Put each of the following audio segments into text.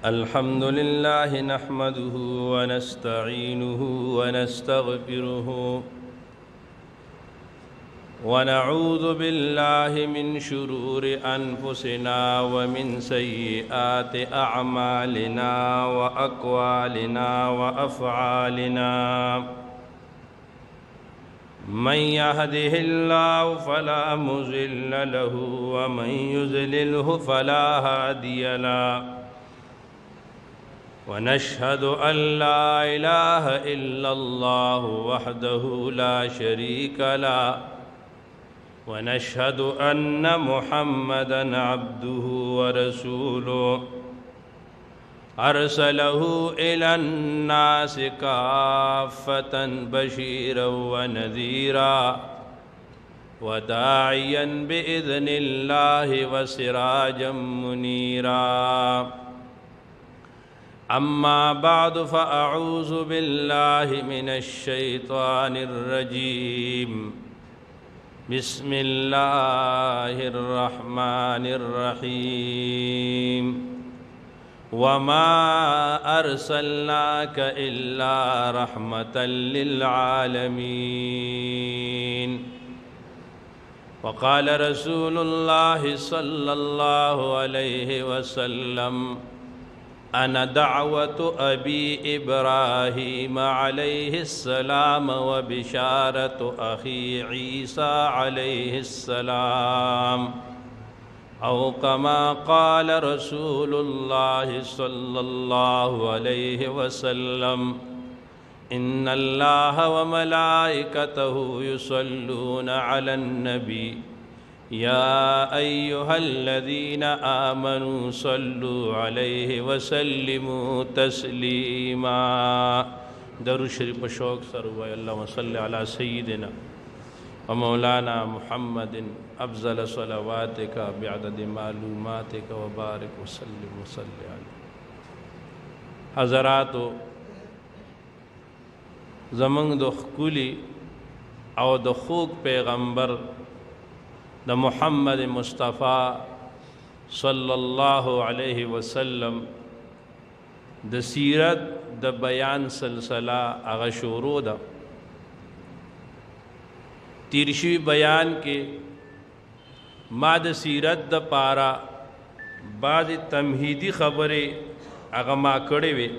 الحمد لله نحمده ونستعينه ونستغفره ونعوذ بالله من شرور أنفسنا ومن سيئات أعمالنا وأقوالنا وأفعالنا من يهده الله فلا مضل له ومن يضلله فلا هادي له ونشهد أن لا إله إلا الله وحده لا شريك له ونشهد أن محمدًا عبده ورسوله أرسله إلى الناس كافة بشيرا ونذيرا وداعيا بإذن الله وسراجا منيرا أما بعد فأعوذ بالله من الشيطان الرجيم بسم الله الرحمن الرحيم وما أرسلناك إلا رحمة للعالمين وقال رسول الله صلى الله عليه وسلم أنا دعوة أبي إبراهيم عليه السلام وبشارة أخي عيسى عليه السلام أو كما قال رسول الله صلى الله عليه وسلم إن الله وملائكته يصلون على النبي يا أيها الذين آمنوا صلوا عليه وسلموا تسليما درود شریف شوق سر و اللهم صل على سيدنا ومولانا محمد أفضل صلواتك بعدد معلوماتك وبارك وسلم وصل عليه. حضرات زمن د خکولی او د خوږ پیغمبر د محمد مصطفی صلی الله علیه وسلم د سیرت د بیان سلسله هغه شروع ده. تیرشی بیان کې ما د سیرت د پارا بعض تمهیدی خبرې هغه ما کړې وي.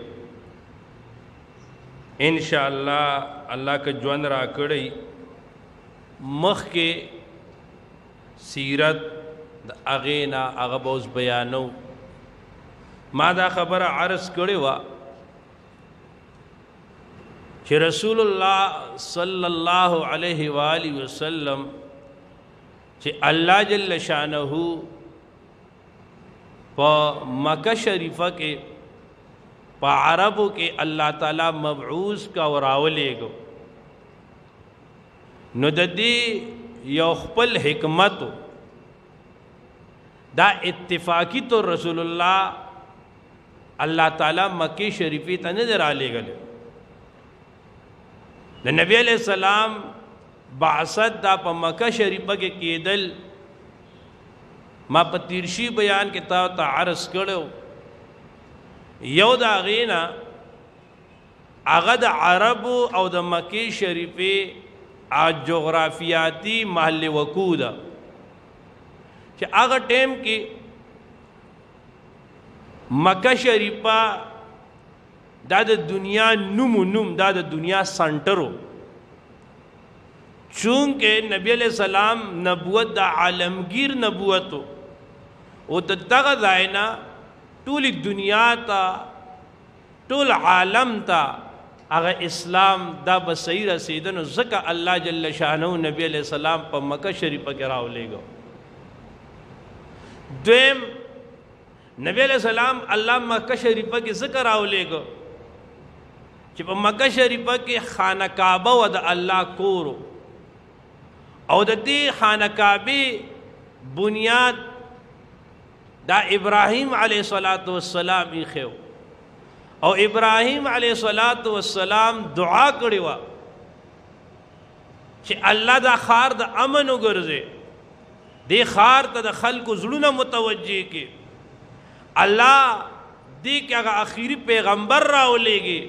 ان شاء الله الله که ژوند را کړی مخ کې سیرت د اغینا هغه به اوس بیانو. ما دا خبره عرض کړې وه چې رسول الله صلی الله علیه و آله وسلم چې الله جل شانه په مکه شریفه کې په عربو کې الله تعالی مبعوث کا او راولېږو، نو د دې یو خپل حکمت دا اتفاقی تو رسول الله الله تعالی مکی شریفی ته نه رالیږل. د نبی علیہ السلام بعثت دا په مکه شریفه کې کېدل ما په تیرشی بیان کې تا عرض کړو. یو دا غینا هغه د عربو او د مکی شریفی جغرافیاتی محل وقوع ده چې هغه ټیم کې مکه شریفه دا د دنیا نوم دا د دنیا سنټرو، چونکه نبی علیہ السلام نبوت د عالمگیر نبوت او د دغه ځای نه ټول دنیا ته ټول عالم ته اگر اسلام دا بصحیح رسیدنو ځکه الله جل شانه نبی علیہ السلام په مکه شریفه کې راولېږو. دویم نبی علیہ السلام الله مکه شریفه کې ذکر راولېږو چې په مکه شریفه کې خانه کعبه و د الله کورو او د دې خانه کعبه بنیاد دا ابراهیم علیه السلام یې خو او ابراهیم علیه السلام دعا کړې و چې الله دا خار د امن وګرځي، دې خار ته د خلکو زړونه متوجه کې الله دی کې هغه اخیری پیغمبر راولېږي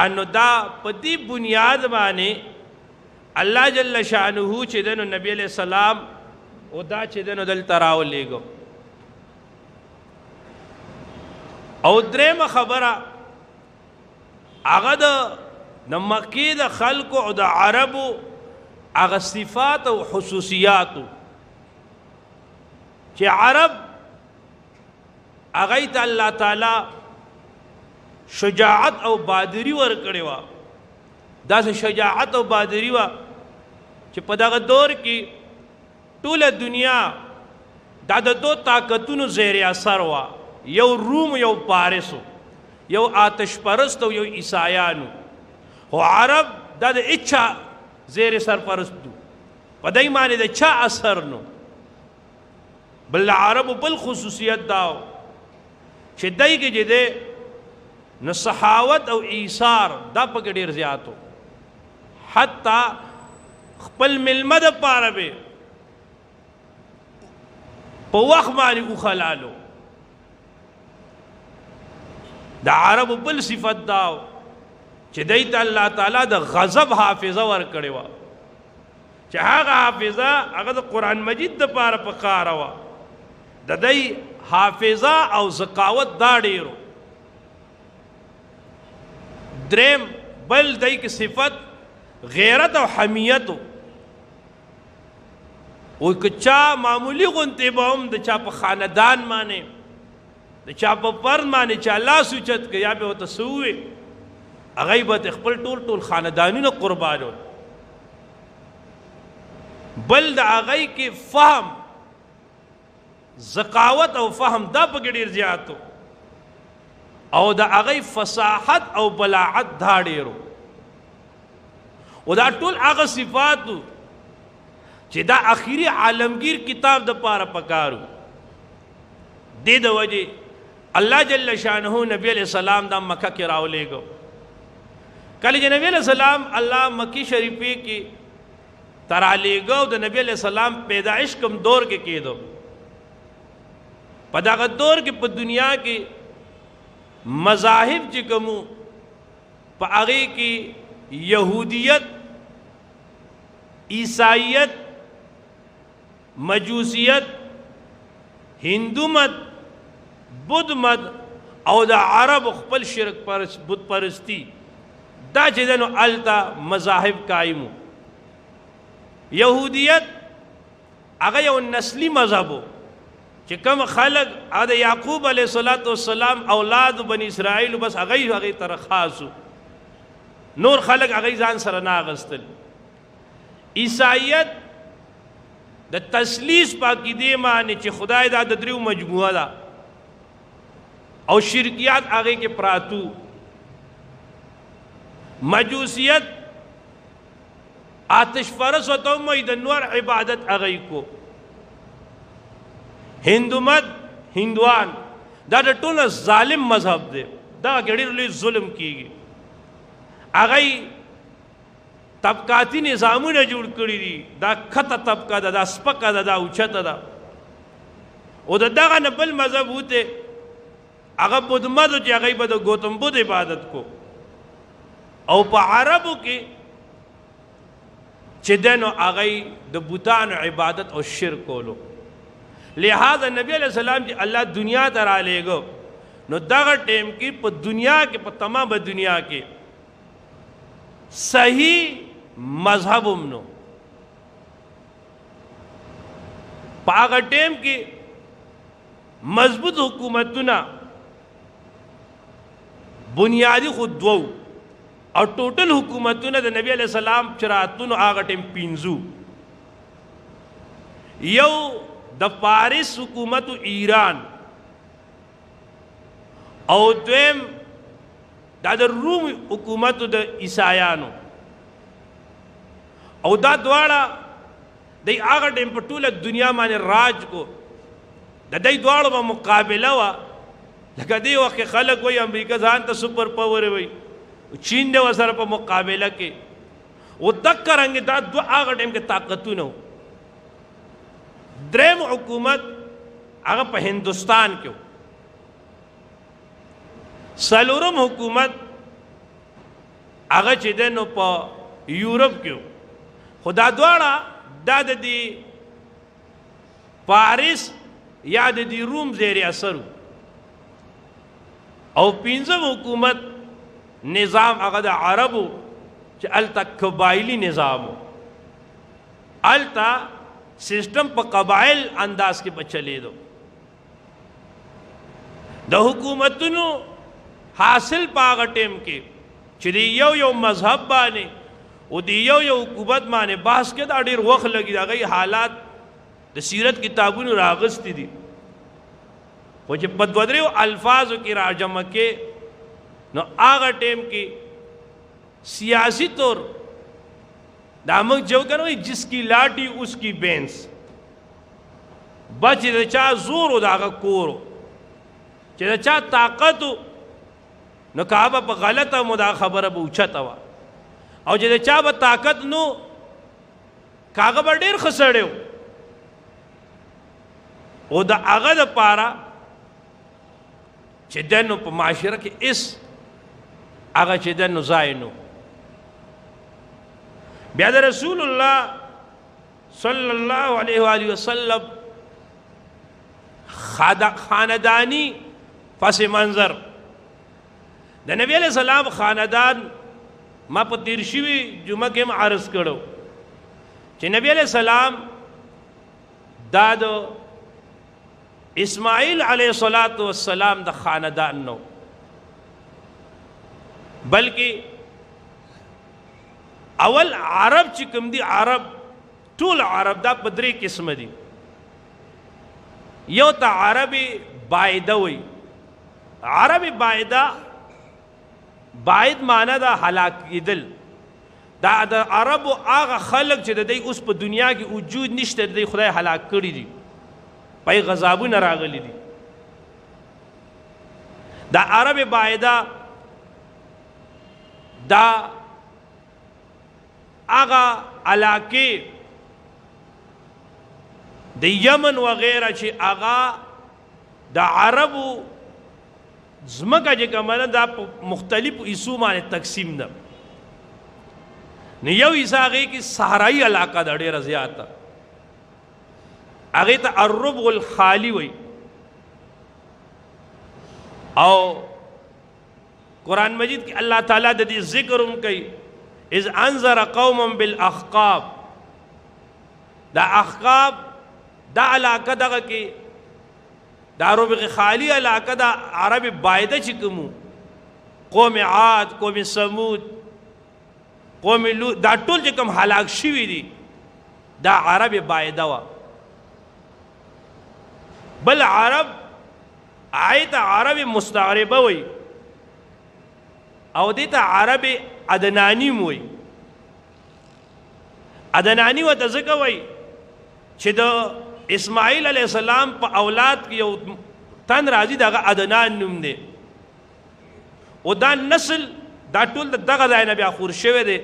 انو دا په دې بنیاد باندې الله جل شانه چې دنو نبی علیہ السلام او دا چې دنو دلته راولېږو او درېمه خبره هغه د مکې د خلکو او د عربو هغه صفات او خصوصیاتو چې عرب هغه ته الله تعالی شجاعت او بہادری ورکړې وه داسې شجاعت او بہادری وه چې په دغه دور کې ټوله دنیا دا د دو طاقتونو زیر اثر وه یو روم یو پارسو یو آتش پرست او یو عیسایانو خو عرب دا د اچا زیر سرپرستو په دای باندې د چا اثر نو بل عربو بل خصوصیت داو چې دای کې چې ده نو صحاوت او ایثار دا پکې ډیر زیاتو حتی خپل ملمه د پاره به په وخت باندې وخلالو د عربو بل صفت داو چې دای ته الله تعالی د غضب حافظه ورکړې وه چې هغه حافظه هغه د قرآن مجید د پاره پکاره وه د دای حافظه او ذکاوت دا ډیرو دریم بل دای کې صفت غیرت او حمیتو او کچا معمولی غونته به هم د چا په خاندان باندې د چا په فرد باندې چې الله سوچت که یا به ورته څه ووایي هغه به خپل ټول خاندانونه قربانول بل د هغه کې فهم ذکاوت او فهم دا پکې ډېر زیاتو او د هغه فصاحت او بلاعت دا ډېرو او دا ټول هغه صفاتو چې دا اخیری عالمگیر کتاب د پاره پکارو دې د وجه الله جل شانه نبی علیہ السلام دا مکه کې راولېږو کله چې نبی علیہ السلام الله مکی شریفه کې ترالیږو د نبی علیہ السلام پیدائش کوم دور کې کېدو په دغه دور کې په دنیا کې مذاهب چې کومو په هغه کې یهودیت عیسائیت مجوسیت هندو مت بدھ مت او د عرب خپل شرک پرست بت پرستی دا چې دنو التا مذاهب قائمو یهودیت هغه یو نسلی مذهبو چې کوم خلق د یعقوب علیه السلام اولاد بنی اسرائیل بس هغه تر خاصو نور خلق هغه ځان سره ناغستل عیسائیت د تسلیث پاکیدې معنی چې خدای دا د دریو مجموعه ده او شرکیات هغه کې پراتو مجوسیت آتش فرس و تو د نور عبادت هغه کو هندو مت هندوان دا د ټول ظالم مذهب دی دا ګډیر لوی ظلم کیږي هغه طبقاتی نظامونه جوړ کړی دي دا خطه طبقه ده دا سپکه ده دا اوچته ده او دغه نه بل مذهب وته هغه بدھ مت چې هغه به د گوتم بدھ عبادت کو او په عربو کې چې دنو هغه د بوتان عبادت او شرک کولو لہذا نبی علیہ السلام چې الله دنیا ته رالیږو نو دغه ټیم کې په دنیا کې په تمام دنیا کې صحیح مذهب نو په هغه ټیم کې مضبوط حکومتونه بنیادی خود دوو او ټوټل حکومتونه د نبی علیہ السلام چراتونو هغه ټیم پینځو یو د فارس حکومت ایران او دویم دا د روم حکومت د عیسایانو او دا دواړه د هغه ټیم په ټوله دنیا باندې راج کو د دې دواړو په مقابله وا لکه دی وخت خلک وای امریکا ځان ته سپر پاور وای چین د وسره په مقابله کې او دک رنګ دا دو هغه ټیم کې طاقتونه دریم حکومت هغه په هندوستان کې سلورم حکومت هغه چې دی نو په یورپ کې خو دا دواړه دا د دې پاریس یا د دې روم زیر اثر او پنځم حکومت نظام هغه د عربو چې الته قبایلی نظام الته سسٹم په قبایل انداز کې بچلې دو د حکومتونو حاصل پاغه ټیم کې چې دی یو مذهب باندې او دی یو حکومت باندې بحث کې دا ډېر وخت لګي دا غي حالات د سیرت کتابونو راغستې دي خو چې په دوه درېو الفاظو کې راجمع کې نو هغه ټیم کې سیاسی طور دا موږ جو کنو جس کی لاٹھی اس کی بینس بچ د چا زور او داغه کورو چې د چا طاقت نو کعبه په غلطه مدا خبره به اوچته وا او چې د چا به طاقت نو کاغه به ډېر خسړیو او د هغه د پاره چې دنو په معاشره کې اس هغه چې دنو زاینو بیا د رسول الله صلی الله علیه و آله وسلم خاندانی پس منظر د نبی علیہ السلام خاندان ما په تیر شوي جمعه کې عرض کړو چې نبی علیہ السلام دا د اسماعیل علیہ السلام د خاندان نو بلکې اول عرب چې کوم دي عرب ټول عرب دا په درې قسم دي یو ته عربي بایده وي عربي بایده باید معنی دا هلاک کېدل دا د عربو هغه خلق چې د دوی اوس په دنیا کې وجود نشته د دوی خدای هلاک کړي دي پای غضبونه راغلي دي دا عربي بایده دا هغه علاقې د یمن وغیرہ چې هغه د عربو زمکه چې کومه دا مختلف حصو باندې تقسیم ده نو یو حصه هغې کې صحرایي علاقه ده ډېره زیاته هغې ته الربع الخالي وایي او قرآن مجید کې الله تعالیٰ د دې ذکر هم کوي اذ انذر قوما بالاحقاب دا احقاب دا علاقه دغه کې دا ربع خالی علاقه دا عرب بایده چې کومو قوم عاد قوم سمود قوم لوط دا ټول چې کوم هلاک شوي دي دا عرب بایده وا بل عرب آیت عرب مستعربه وي او دیتا عرب ادنانی موي ادنانی و ځکه وي چې د اسماعیل علیہ السلام په اولاد کې یو تن راځي دغه ادنان نوم دی او دا نسل دا ټول دغه ځای نه بیا خور شوی دی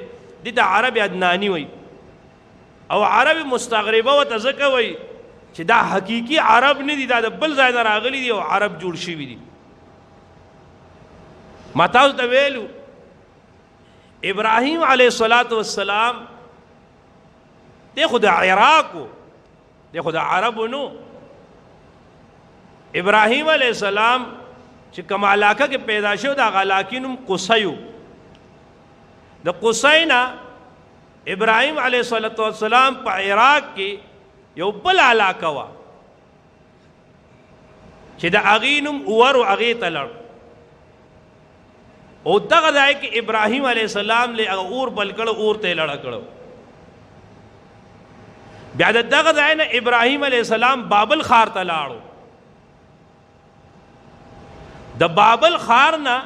دې ته عرب ادنانی وي او عرب مستغربه و ځکه وي چې دا حقیقي عرب نه دي دا د بل ځای نه راغلي دي او عرب جوړ شوي دي ما تاسو ته ویلو ابراهیم علیه السلام دی خو د عراقو دی خو د عربو نو ابراهیم علیه السلام چې کوم علاقه کې پیدا شو د هغه علاقې نوم قصیو د قصی نه ابراهیم علیه السلام په عراق کې یو بل علاقه وه چې د هغې نوم اور و هغې ته لړ او دغه ځای کې ابراهیم علیه السلام له هغه اور بل کړو اور ته یې لړه کړو بیا د دغه ځای نه ابراهیم علیه السلام بابل ښار ته لاړو د بابل ښار نه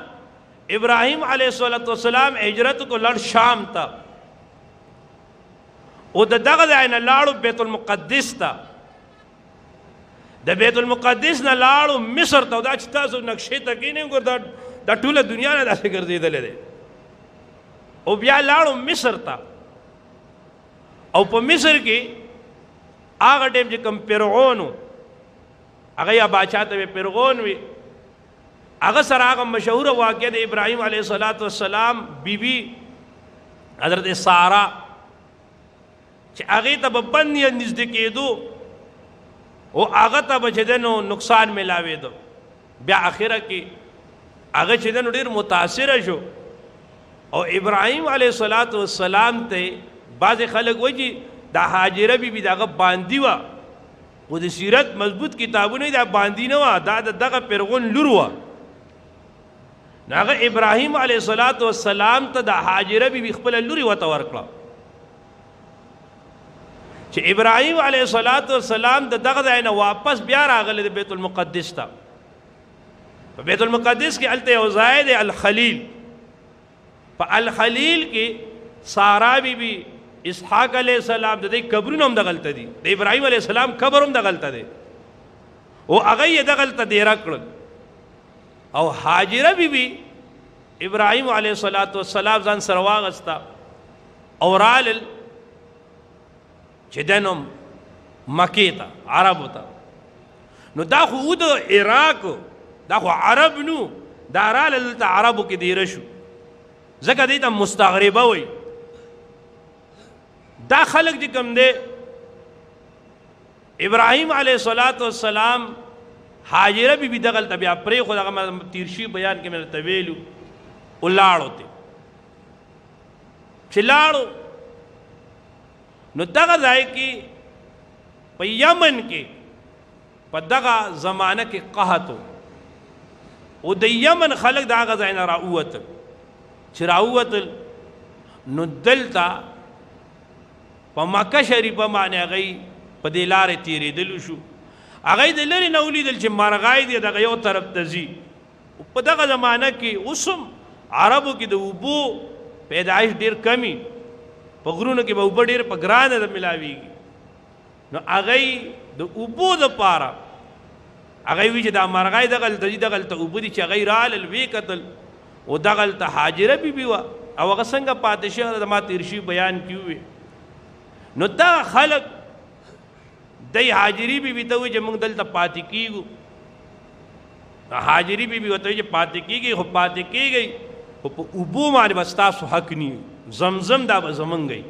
ابراهیم علیه السلام هجرت کو لړ شام ته او د دغه ځای نه لاړو بیت المقدس ته د بیت المقدس نه لاړو مصر ته دا چې تاسو نقشې ته کینې ګور دا ټوله دنیا نه داسې ګرځېدلی دی او بیا لاړو مصر ته او په مصر کې هغه ټیم چې کوم فرعون و هغه یا باچا ته فرعون وي هغه سره هغه مشهور واقعه د ابراهیم علیه السلام بیبي حضرت سارا چې هغه ته بند نږدې کېدو او هغه ته به چې دنو نقصان ملاوېدو بیا اخره کې هغه چې دنو ډېر متاثره شو او ابراهیم علیه السلام ته بعض خلک وایي چې دا هاجره بیبي دغه باندې وه خو د سیرت مضبوط کتابونه دا باندې نه وه دا دغه پیرغون لور وه نو هغه ابراهیم علیه السلام ته د هاجره بیبي خپله لورې ورته ورکړه چې ابراهیم علیه السلام د دغه ځای نه واپس بیا راغلی د بیت المقدس ته په بیت المقدس کې هلته یو ځای دی الخلیل په الخلیل کې سارا بیبي اسحاق علیه السلام د دې قبرونه هم دغلته دي د ابراهیم علیه السلام قبر هم دغلته دی او هغه یې دغلته دیره کړل او هاجره بیبي ابراهیم علیه السلام ځان سره واغسته او رالل چې دنم مکې ته عربو ته نو دا خو د عراق دا خو عرب نو دا رالل دلته عربو کې دیره شو ځکه دې ته مستغربه وایي دا خلق چې کوم دی ابراهیم علیه السلام هاجره بیبي دغلته بیا پرېښود هغه تیر شوي بیان کې مې درته ویلو ولاړو ته چې لاړو نو دغه ځای کې په یمن کې په دغه زمانه کې قحط او د یمن خلک د هغه ځای نه راووتل چې راووتل نو دلته په مکه شریفه باندې هغوی په دې لارې تېرېدلو شو هغوی د لرې نه ولیدل چې مرغای دی دغه یو طرف ته ځي په دغه زمانه کې اوس هم عربو کې د اوبو پیدایش ډېر کمی په غرونو کې به اوبه ډېر په ګرانه ملاویږي نو هغوی د اوبو دپاره هغوی وایي چې دا مرغای دغلته ځي دغلته اوبه دي چې هغوی رالل ویې کتل او دغلته هاجره بیبي وه او هغه څنګه پاتې شوې د ما تېر شوي بیان کې ووې نو دا خلق دی هاجری بیبي ته وایي چې موږ دلته پاتې کېږو هاجری بیبي ورته وایي چې پاتې کېږئ خو پاتې کېږئ خو په اوبو باندې به ستاسو حق نه وي زمزم دا به زمونږ وي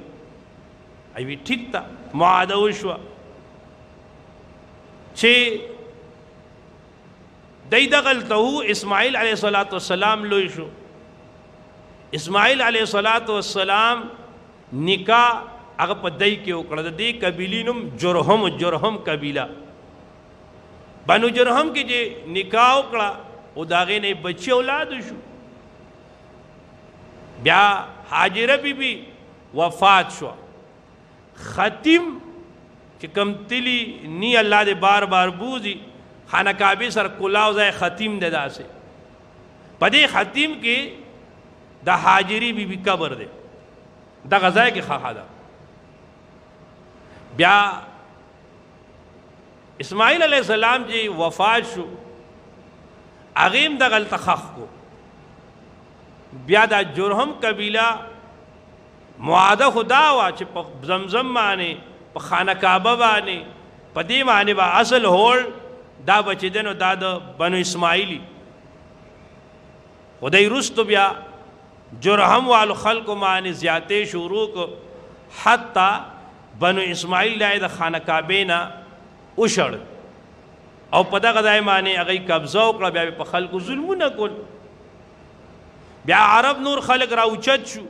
وایي ټیک ده معاهده وشوه چې دی دغلته وو اسماعیل علیه السلام لوی شو اسماعیل علیه السلام نکاح هغه په دی کې وکړه د دې قبیلې نوم جرهم قبیله بنو جرهم کې چې نکاح وکړه او د هغې نه بچي اولاد شو بیا هاجره بیبي وفات شوه ختم چې کوم تلي نی الله دې بار بار بوزي خانه کعبې سره کلاو ځای ختم دی داسې په دې ختم کې د هاجري بیبي قبر دی دغه ځای کې ښخه ده بیا اسماعیل علیہ السلام چې وفات شو هغې هم دغلته ښخ کو بیا دا جرهم قبیله معاهده خو دا وه چې په زمزم باندې په خانه کعبه باندې په دې باندې به اصل هول دا به چې دی نو دا د بنو اسماعیلي خو دی وروستو بیا جرهم والو خلکو باندې زیاتې شروع کو حتی بنو اسماعیل دا د خانه کعبې نه وشړ او په دغه ځای باندې هغوی قبضه وکړه بیا په خلکو ظلمونه کول بیا عرب نور خلک راوچت شو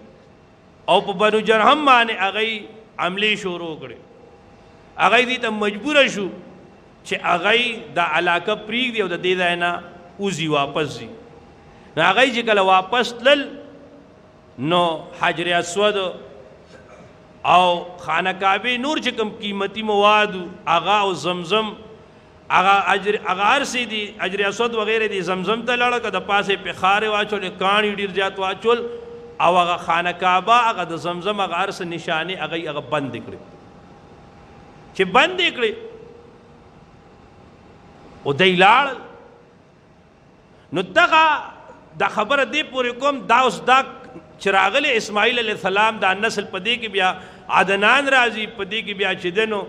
او په بنو جرهم باندې هغوی حملې شروع کړې هغوی دې ته مجبوره شو چې هغوی دا علاقه پرېږدي او د دې ځای نه وځي واپس ځي نو هغوی چې کله واپس تلل نو حجر اسود او خانه کعبه نور چې کوم قیمتي مواد هغه او زمزم هغه هر څه دي حجر اسود وغیره دي زمزم ته لاړه که د پاسې پخارې واچولې کاڼي ډېر زیات واچول او هغه خانه کعبه هغه د زمزم هغه هر څه نشانې هغه بند کړې چې بند یې کړې او دی لاړل نو دغه دا خبره دې پورې کوم دا اوس دا چې راغلی اسماعیل علیه السلام دا نسل په دې کې بیا عدنان راځي په دې کې بیا چې دی نو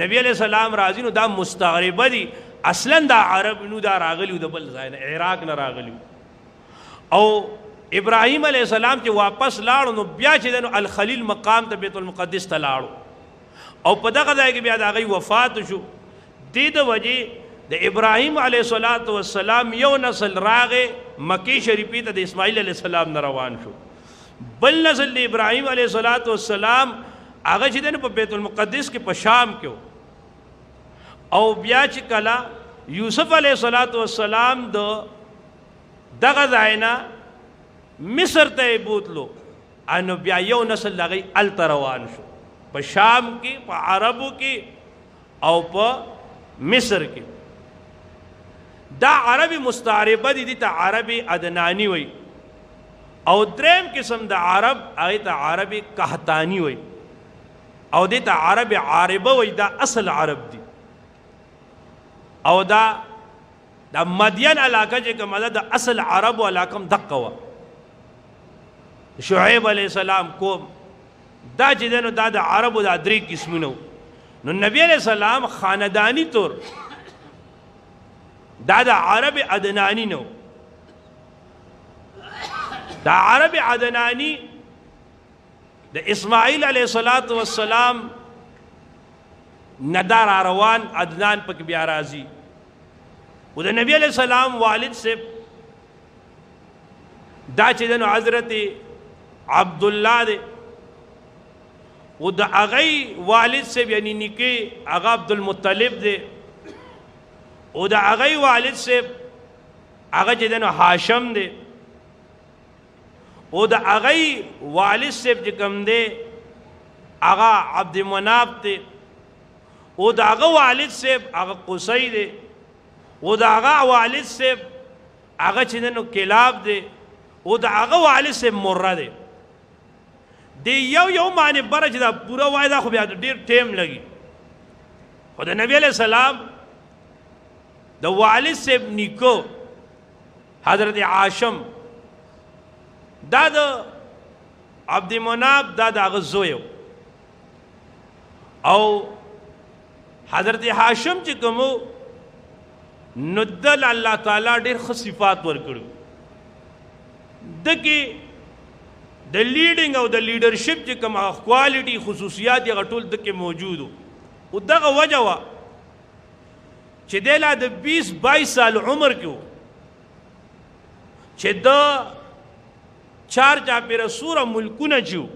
نبی علیہ السلام راځي نو دا مستغربه دي اصلا دا عرب نو، دا راغلیو د بل ځای نه، عراق نه راغلیو. او ابراهیم علیه السلام چې واپس لاړو نو بیا چې دنو الخلیل مقام ته بیت المقدس ته لاړو، او په دغه ځای کې بیا د هغې وفات شو. دې د وجې د ابراهیم علیه السلام یو نسل راغې مکې شریفې ته د اسماعیل علیه السلام نه روان شو، بل نسل د ابراهیم علیه السلام هغه چې دی په بیت المقدس کې په شام کې و. او بیا چې کله یوسف علیه السلام د دغه ځای نه مصر ته یې بوتلو، نو بیا یو نسل د هغې هلته روان شو، په شام کې، په عربو کې او په مصر کې. دا عربی مستعربه دي، دي ته عربی ادنانی وي. او دریم قسم د عرب هغې ته عربی قحطانی وي، او دې ته عربی عاربه وي، دا اصل عرب دي. او دا مدین علاقه چې کومه ده د اصل عربو علاقه هم دقه وه. شعیب علیه السلام قوم دا چې دی نو دا د عربو دا درې قسمونه وو. نو نبی علیه السلام خاندانی طور دا د عرب عدنانی نو. دا عرب عدنانی د اسماعیل علیه السلام ندار روان عدنان پک بیا راځي. او د نبی علیہ السلام والد سے دا چې دنو حضرت عبداللہ دے، او د هغې والد سے یعنی نکے هغه عبدالمطلب دے، او د هغې والد سے هغه چې دنو هاشم دے، او د هغې والد سے چې کوم دے هغه عبد مناف دے، او د هغه والد سے هغه قصی دے، او د هغه والد سے هغه چې دنو کلاب دے، او د هغه والد سے مره دے. دی یو معنی بره چې دا پوره وای دا خو بیا ډېر ټیم لګي. خو د نبی علیہ السلام د والد سے نیکو حضرت عاشم دا د عبد مناف دا د هغه زوی و. او حضرت هاشم چې کوم نو دل الله تعالی ډېر ښه صفات ورکړي. دکې د لیډینګ او د لیډرشپ چې کوم کوالټي خصوصیات یې ټول دکې موجود وو. او دغه وجه وه چې دی لا د 20-22 سال عمر کې و چې د چار چاپېره سوره ملکونه چې وو،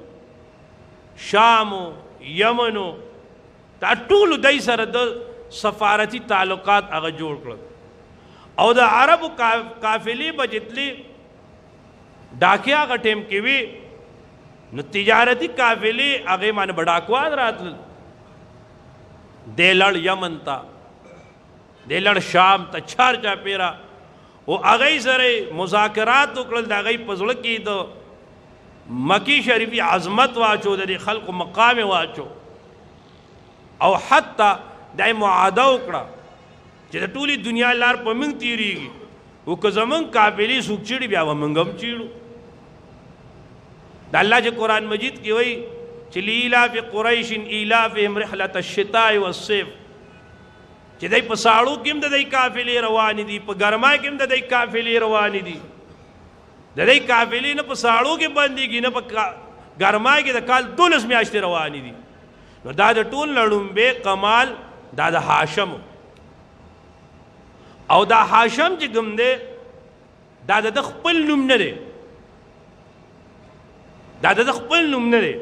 شام و یمن و دا ټولو دی سره د سفارتي تعلقات هغه جوړ کړل. او د عربو قافلې به جتلې ډاکې هغه ټیم کې وي نو تجارتي قافلې هغې باندې به ډاکوان راتلل. دی لړ یمن ته، دی لړ شام ته، چار چاپېره، او هغې سره مذاکرات وکړل. د هغې په زړه کې د مکی شریفي عظمت واچو، د دې خلقو مقام واچو، او حتی دا یې معاهده وکړه چې د ټولې دنیا لار په موږ تېرېږي، او که زموږ قافلې څوک چیړي بیا به موږ هم چیړو. د الله چې قرآن مجید کې وایي چې لإیلاف قریش ایلافهم رحلة الشتاء والصيف، چې دی په ساړو کې هم د دی قافلې روانې دي، په ګرمای کې هم د دی قافلې روانې دي. د دی قافلې نه په ساړو کې بندېږي نه په ګرمای کې د کال 12 میاشتې روانې دي. نو دا د ټول نه لومبې کمال دا د هاشم. او دا هاشم چې کوم دی دا د خپل نوم نه دی، دا د خپل نوم نه دی.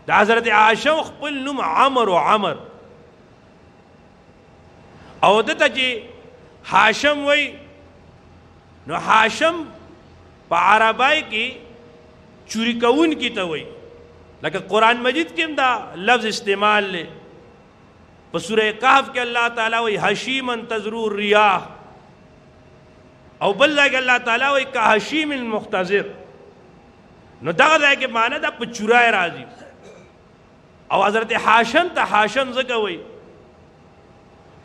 د حضرت هاشم خپل نوم عمر و عمر. او دته چې هاشم وای نو هاشم په عربی کې چوری کوونکي ته وای، لکه قرآن مجید کې هم دا لفظ استعمال لے. په سورہ کہف کې اللہ تعالیٰ وی حشیما تزرو الریاح، او بل ځای کې اللہ تعالیٰ وی کا حشیم المختزر. نو دغه ځای کې معنی دا په چورای راځي. او حضرت هاشم ته هاشم ځکه وی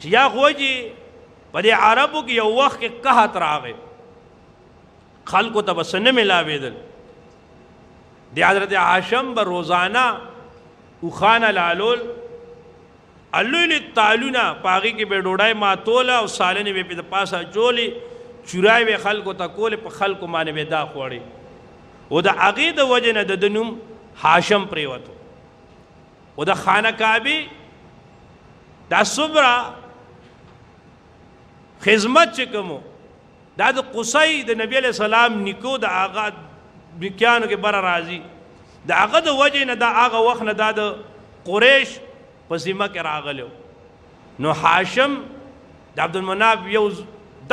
چې یا خوږي په دې عربو کې یو وخت کې قحط راغی، خلکو ته بس نه ملاوېدل. د حضرت هاشم به روزانه اوښانه لالول، الولی تالونه پاغي کې به ډوډۍ ماتوله او سالنې به په پاسه چولې چورای به خلکو ته کولې په خلکو باندې به دا خوړې او د هغې د وجې نه د نوم هاشم پرېوتو او د خانه کعبې دا څومره خدمت چې کوم دا د قصي د نبی علیہ السلام نیکو د هغه نیکانو کې بره راځي د هغه د وجې نه دا هغه وخت نه دا د قریش په ذمه کې راغلو نو هاشم د عبدالمناف یو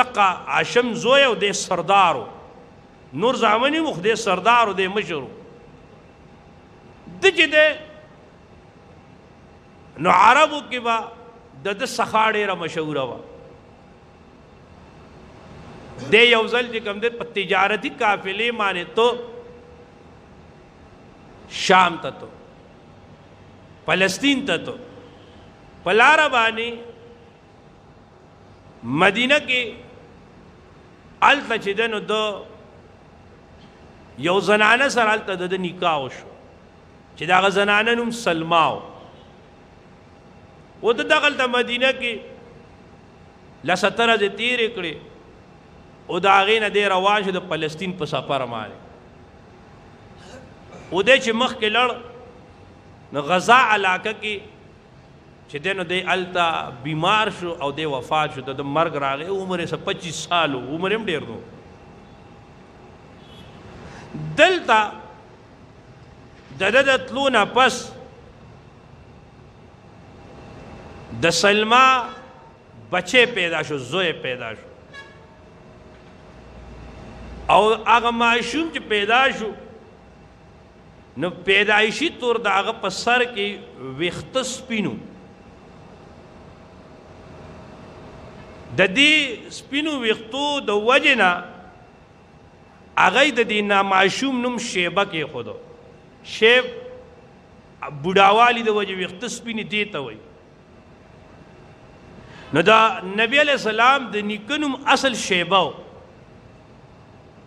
دقه هاشم زوی او د سردارو نور زامنی مخ د سردارو د مشرو د چې د نو عربو کې با د سخا ډېره مشهوره وه د یو ځل چې کوم دی په تجارتي قافلې باندې تو شام ته تو فلسطین ته تو په لاره باندې مدینه کې هلته چې دی نو د یو زنانه سره هلته د نکاح وشو چې د هغه زنانه نوم سلما و و د دغلته مدینه کې لسه ورځې تېرې کړې او د هغې نه دی روان شو د فلسطین په سفر باندې او دی چې مخکې لړ نو غزا علاقه کې چې دی نو دی هلته بیمار شو او دی وفات شو د مرګ راغی عمر یې 25 سال و عمر هم ډېر نو دلته د ده د تلو نه پس د سلما بچه پیدا شو زوی پیدا شو او هغه ماشوم چې پیدا شو نو پیدایشي طور د هغه په سر کې ویښته سپینو د دې سپینو ویښتو د وجې نه هغه د دې ماشوم نوم شیبه کېښودو شیب بوډاوالي د وجې ویښته سپینې دې ته وایي نو دا نبی علیہ السلام د نیکه نوم اصل شیبه و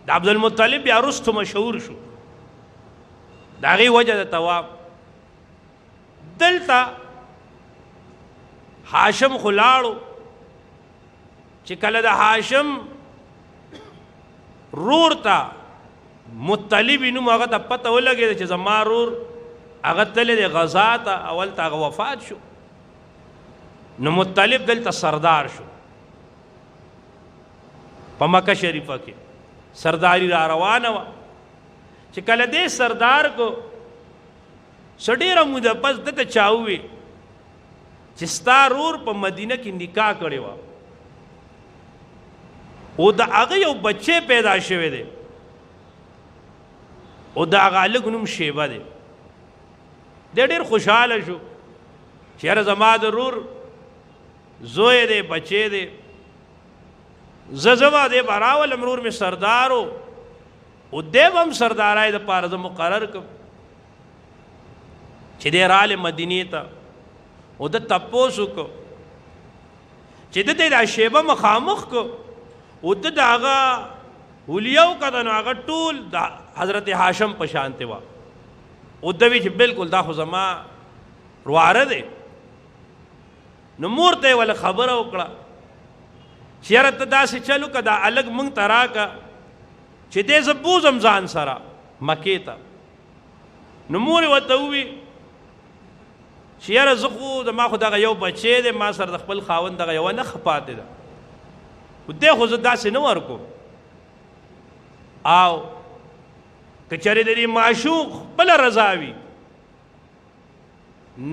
د عبدالمطلب بیا رستو مشهور شو د هغې وجه د تواب دلته هاشم خو لاړو چې کله د هاشم رور ته مطلب نوم هغه ته پته ولګېده چې زما رور هغه تللی دی غزا ته اول ته هغه وفات شو نو مطلب دلته سردار شو په مکه شریفه کې سرداری را روانه وه چې کله دې سردار کو څه ډېره موده پس دته چا ووې چې ستا رور په مدینه کې نکاح کړې وه او د هغه یو بچی پیدا شوی دی او د هغه هلک نوم شیبه دی دی ډېر خوشحاله شو چې یاره زما د رور زوی دی بچی دی زما دی به راولم رور مې سردار و او دی به هم سردارای دپاره زه مقرر کړم چې دی راغلی مدینې ته او ده تپوس وکړو چې ده ته دا شیبه مخامخ کړو او ده د هغه حلیه وکړه نو هغه ټول د حضرت هاشم په شانتې وه او ده وی چې بلکل دا خو زما رواره دی نو مور ته یې ول خبره وکړه چې یاره ته داسې چل وکړه دا هلک موږ ته راکړه چې دی زه بوځم ځان سره مکې ته نو مور یې ورته ووي چې یاره زه خو زما خو دغه یو بچی دی ما سره د خپل خاوند دغه یوه نښه پاتې ده خو دی خو زه داسې نه ورکوم او که چېرې د دې معشوق خپله رضا وي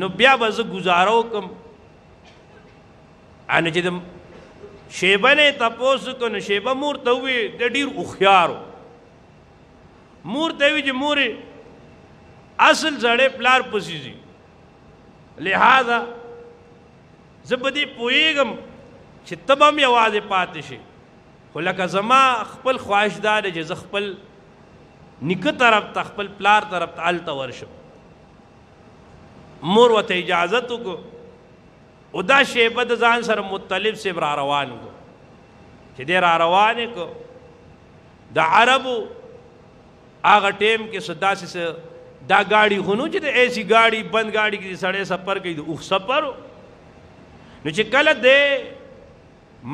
نو بیا به زه ګزاره وکړم انه چې د شیبه نه تپوس وکړو نو شیبه مور ته ووي دی ډېر هوښیار و مور ته وي چې مورې اصل زړی پلار پسې ځي لہذا زه په دې پوهېږم چې ته به هم یوازې پاتې شي خو لکه زما خپل خواهش دا دی چې زه خپل نیکه طرف ته خپل پلار طرف ته هلته ورشم مور ورته اجازت وکړو او دا شیبه د ځان سره مطلب صاحب را روان کړو چې دی را روان یې کړو د عربو هغه ټیم کې څه داسې دا گاڑی خو نو چې د ایسی گاڑی بند گاڑی کې سړی سفر کوي د اوښ سفر نو چې کله د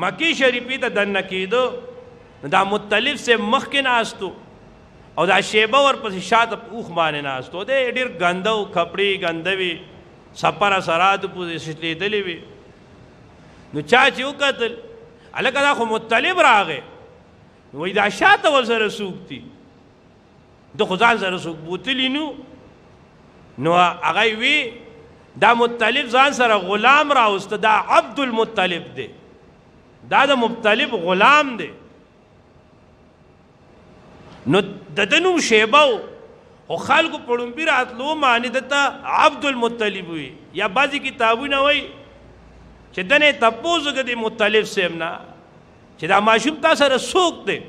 مکی شریفی ته دننه کېدو نو دا مطلب سے مخکې ناستو او دا شیبه ورپسې شاته په اوښ باندې ناستو دی ډېر ګنده و کپړې ګنده وي سپره سراتو پسې شتېدلې وي نو چا چې وکتل هلکه دا خو مطلب راغی نو وایي دا شاته ورسره څوک دي ده خو ځان سره څوک بوتلي نو هغه وی دا مطلب ځان سره غلام راوسته دا عبدالمطلب دی دا د مطلب غلام دی نو د ده نوم شیبه و خو خلکو په ړومبي راتلو معنې ده ته عبدالمطلب وي یا بعضې کتابونه وایي چې ده نه یې تپوس وکړه د مطلب صاحب نه چې دا ماشوم تا سره څوک دی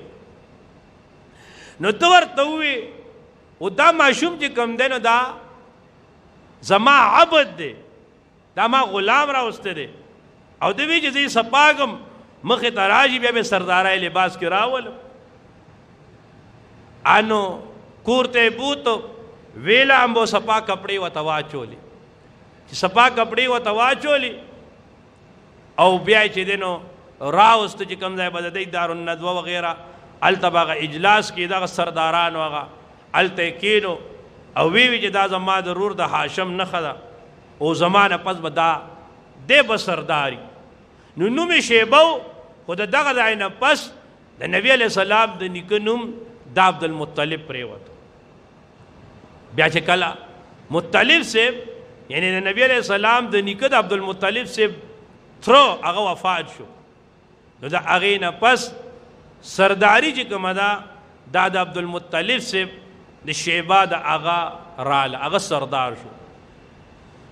نو ته ورته ووې او دا ماشوم چې کوم دی نو دا زما عبد دی دا ما غلام راوسته دی او د وی چې زه یې سپاږم مخې ته راشي بیا مې سردارای لباس کې راولم انو کور ته بوتو ویله امبو سپا کپړې ورته واچولې چې سپا کپړې ورته واچولې او بیا یې چې دی نو راوسته چې کوم ځای به د دی دارالندوه وغیره هلته به هغه اجلاس کې دغه سردارانو هغه هلته یې کینو او وی چې دا زما د رور د هاشم نښه ده او زما نه پس به دا دی به سرداري نو نوم یې شیبه و خو د دغه ځای نه پس د نبي علیه السلام د نیکه نوم دا عبدالمطلب پرېوت بیا چې کله مطلب صاحب یعنی د نبي علیه السلام د نیکه د عبدالمطلب صاحب تره هغه وفات شو نو د هغې نه پس سرداري چې کومه ده دا د عبدالمطلب صاحب د شیبه د هغه راله هغه سردار شو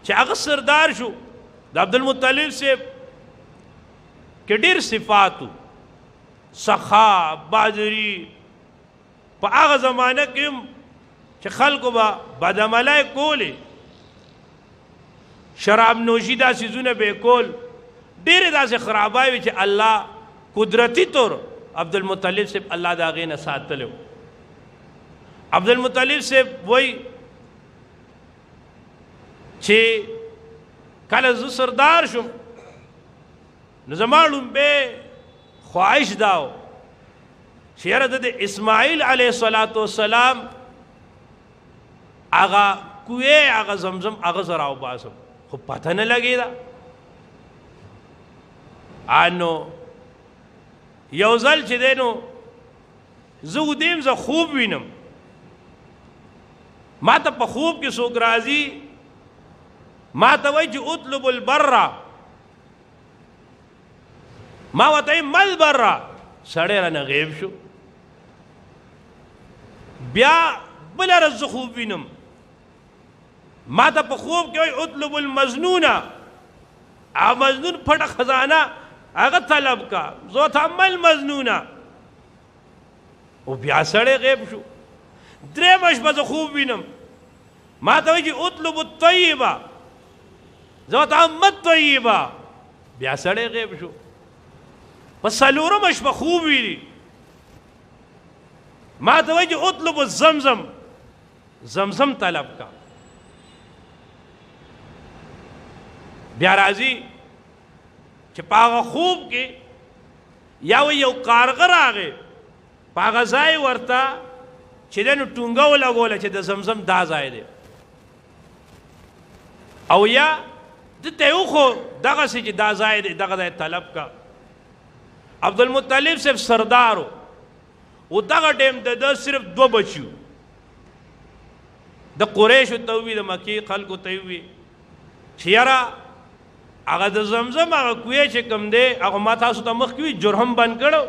چې هغه سردار شو د عبدالمطلب صاحب کې ډېر صفاتو سخا بازري په هغه زمانه کې هم چې خلکو به بدعملۍ کولې شراب نوشي دا څیزونه به یې کول ډېرې داسې خرابای وي چې الله قدرتي طور عبدالمطلب صاحب الله د هغې نه ساتلی و عبدالمطلب صاحب وایي چې کله زه سردار شم نو زما لومبی خواهش دا و چې یاره د اسماعیل علیه السلام هغه کوې هغه زمزم هغه زه راوباسم خو پته نه لګېده نو یو ځل چې دی نو زه ودیم زه خوب وینم ما ته په خوب کې څوک راځي ما ته وایي چې اطلب البره ما ورته وایي ما البره سړی رانه غیب شو بیا بله ورځ زه خوب وینم ما ته په خوب کې وایي اطلب المظنونه هغه مظنون پټه خزانه هغه طلب کا زه ورته ما المظنونه او بیا سړی غیب شو درېیمه شپه زه خوب وینم ما ته وایي چې اطلب الطیبه زه ورته ما الطیبه بیا سړی غیب شو په څلورمه شپه خوب ویني ما ته وایي چې اطلب الزمزم زمزم طلب کا بیا راځي چې په هغه خوب کې یا یو کارغه راغی په هغه ځای ورته چې دی نو ټونګه ولګوله چې د زمزم دا ځای دی او یا دته یې وښو دغسې چې دا ځای دی دغه ځای طلب کا عبدالمطلب صاحب سردار و او دغه ټیم د ده صرف دوه بچي وو د قریشو ته ووي د مکې خلکو ته یې ووي چې یاره هغه د زمزم هغه کوی چې کوم دی هغه ما تاسو ته مخکې وي جرهم بند کړو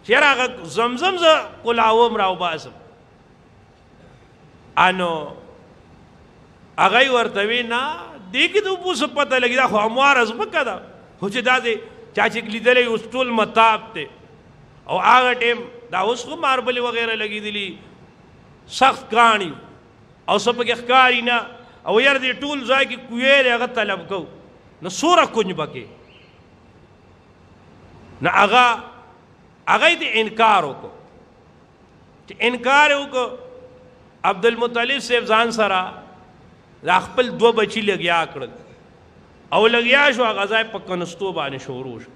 چې یاره هغه زمزم زه کلاوم راوباسم نو هغه یې ورته وي نه دې کې د اوبو څه پته لګي دا خو همواره ځمکه ده خو چې دا دی چا چې لیدلی اوس ټول متاب دی او هغه ټیم دا اوس خو ماربلې وغیره لګېدلي سخت کاڼي او څه پکې ښکاري نه او یاره دې ټول ځای کې کوی دی هغه طلب کوو نو څومره کنج پکې نو هغه یې د انکار وکړو چې انکار یې وکړو عبدالمطلب صاحب ځان سره دا خپل دوه بچي لګیا کړل او لګیا شو هغه ځای په کنستو باندې شروع شو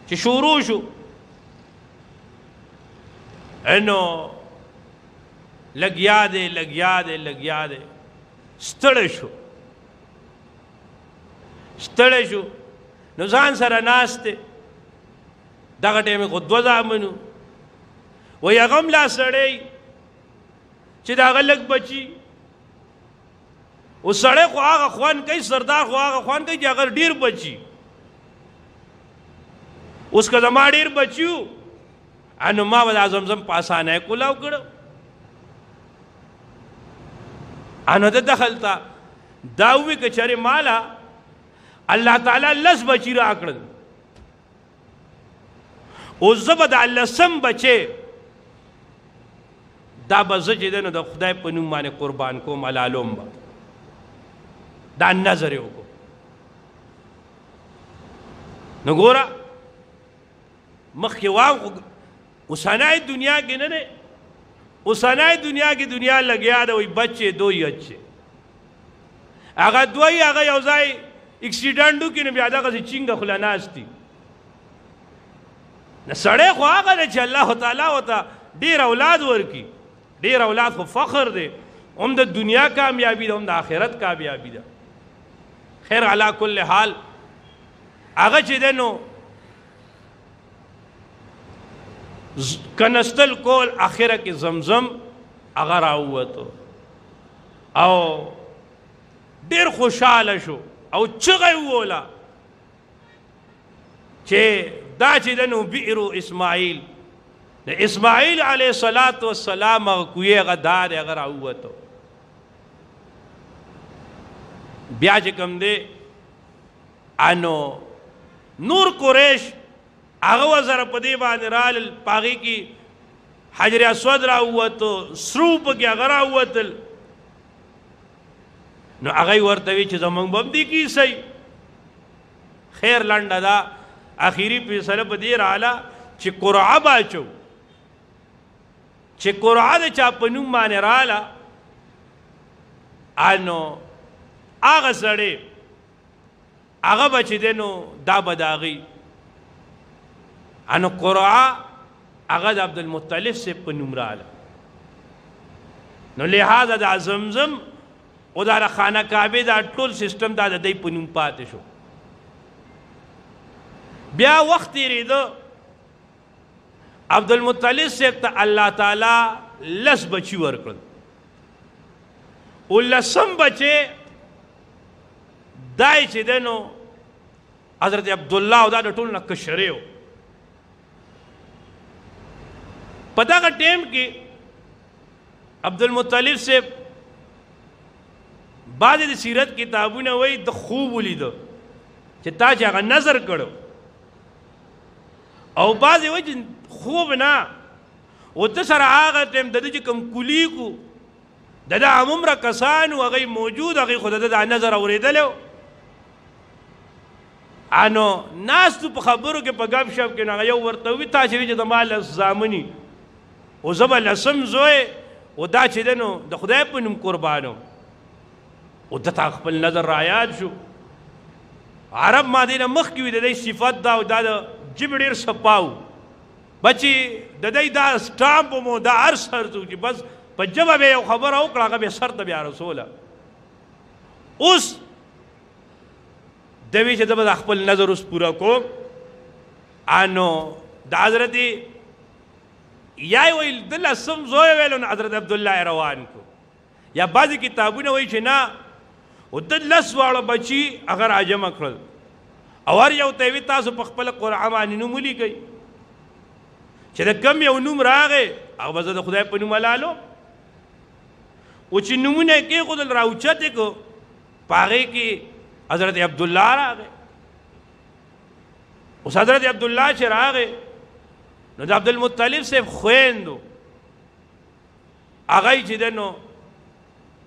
چې شروع شو انو لګیا دی ستړی شو نو ځان سره ناست دی دغه ټیم خو دوه زامنو وایي هغه هم لا سړی چې د هغه لږ بچي او سړی خو هغه خوان کوي سردار خو هغه خوان کوي چې هغه ډېر بچي اوس که زما ډېر بچي وو نو ما به دا زمزم په اسانۍ کولاو کړو نو د دخل ته دا ووي که چېرې ماله الله تعالی 10 بچي راکړل اوس زه به د 10 بچې دا به زه چې دی نو د خدای په نوم باندې قربان کوم حلالوم به دا نظر یې وکړو نو ګوره مخکې اوسنۍ دنیا کې نه دی اوسنۍ دنیا کې دنیا لګیا ده وایي بچې دوی اچھے هغه دوی هغه یو ځای اکسیډنټ وکړي نو بیا دغسې چینګه خوله ناست دي نه سړی خو هغه دی چې الله تعالی ورته ډېر اولاد ورکړي ډېر اولاد خو فخر دی هم د دنیا کامیابي ده هم د آخرت کامیابي ده خیر علا کل حال هغه چې دی نو کنستل کول اخره کې زمزم هغه راووتو او ډېر خوشحاله شو او چغه یې ووله چې دا چې دی نو بئر اسماعیل د اسماعیل علیه الصلاة والسلام هغه کوی هغه دا دی هغه راووتو بیا چې کوم دی انو نور قریش هغه وزره په دې باندې رالل په هغې کې حجر اسود راووتو سرو پکې هغه راووتل نو هغه یې ورته وي چې زموږ به هم دې کیسئ خیر لنډه ده اخیري فیصله په دې راله چې قرعه باچو چې قرعه د چا په نوم باندې راله نو هغه سړی هغه به چې دی نو دا به د هغې نو قرعه هغه د عبدالمطلب صاحب په نوم راله نو لہذا دا زمزم او دا خانه کعبې دا ټول سیسټم دا د دی په نوم پاتې شو بیا وخت تېرېده عبدالمطلب صاحب ته الله تعالی 10 بچي ورکړل او 10 بچې دا یې چې دی نو حضرت عبدالله او دا د ټولو نه کشرې و په دغه ټیم کې عبدالمطلب صاحب بعضې د سیرت کتابونه وایي د خوب ولیده چې تا چې هغه نظر کړو او بعضې وایي چې خوب نه او ته سره هغه ټیم د ده چې کوم کولیکو د ده همومره کسان و هغوی موجود هغوی خو د ده دا نظر اورېدلی و نو ناستو په خبرو کې په ګپ شپ کې نو هغه یو ورته وي تا چې وي چې زما 10 زامني او زه به 10م زوی او دا چې دی نو د خدای په نوم قربانو او دته خپل نظر رایاد شو عرب ما دې نه مخکې وي د دی صفت دا او دا د ژبې ډېر صفا و بچې د دی دا سټامپ مو دا هر سر څوک چې بس په ژبه به یو خبره وکړه هغه به سر ته بیا رسوله اوس دوی چې زه به د خپل نظر اوس پوره کوم نو د حضرت یا یې ویل د 10م زوی ویلو نو حضرت عبدالله یې روان کړو یا بعضې کتابونه وایي چې نه او د 10 واړه بچي هغه راجمع کړل او هر یو ته یې وي تاسو په خپله قرعه باندې نوم ولیکئ چې د کم یو نوم راغی هغه به زه د خدای په نوم حلالوم او چې نومونه یې کېښودل راوچت یې کړو په هغې کې حضرت عبدالله راغی اوس حضرت عبدالله چې راغی نو د عبدالمطلب صاحب خویندو هغه یې چې دی نو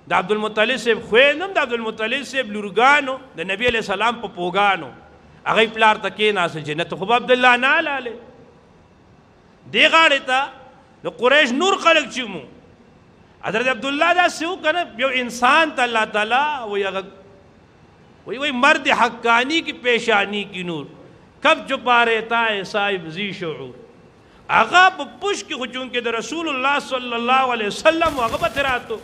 د عبدالمطلب صاحب خویند هم د عبدالمطلب صاحب لورګانو د نبي علیه السلام په پوګانو هغه یې پلار ته کېناستل چې نه ته خو به عبدالله نه حلالې دې غاړې ته د قریش نور خلک چې مو حضرت عبدالله داسې و که نه یو انسان ته الله تعالی وایي هغه وہی مرد حقانی کی پیشانی کی نور کب چھپا رہتا ہے صاحب ذی شعور. آغا پا پش کی خچون کے دا رسول اللہ صلی اللہ علیہ وسلم آغا بتراتو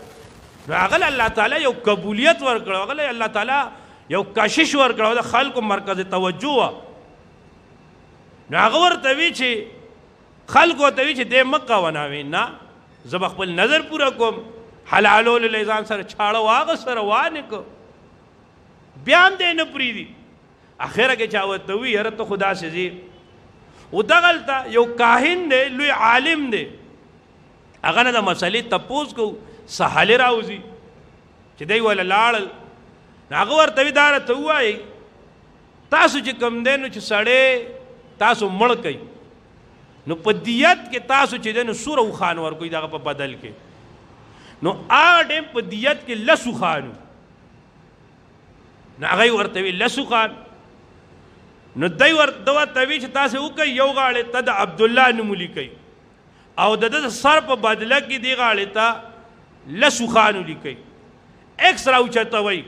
آغا اللہ تعالیٰ یو قبولیت ورکڑا آغا اللہ تعالیٰ یو کشش ورکڑا دا خلق مرکز توجہ آغا ورطوی چھے خلق ورطوی چھے دے مکہ وناوین نا زبخ پل نظر پورا کم حلالو لیزان سر چھاڑو آغا سر وانکو بیان دے نپری دی آخرہ کے چاوتوی حرط خدا سے زیر او دغلتا یو کاہن دے لوی عالم دے اگنا دا مسئلے تپوز کو سحال راوزی چی دی والا لارل ناغور توی دارا تو آئی تاسو چی کم دے نو چی سڑے تاسو مڑ کئی نو پا دیت کے تاسو چی دے نو سور او خانوار کوئی دا پا بدل کے نو آڈیم پا دیت کے لسو خانو ناغی ورطوی لسو خان نو دی ورطوی توی چی تاسو او کئی یو غاڑی تا دا عبداللہ نمولی کئی او دا سر پا بدلہ کی دی غاڑی تا لسو خانو لی کئی ایکس راو چاہتا وی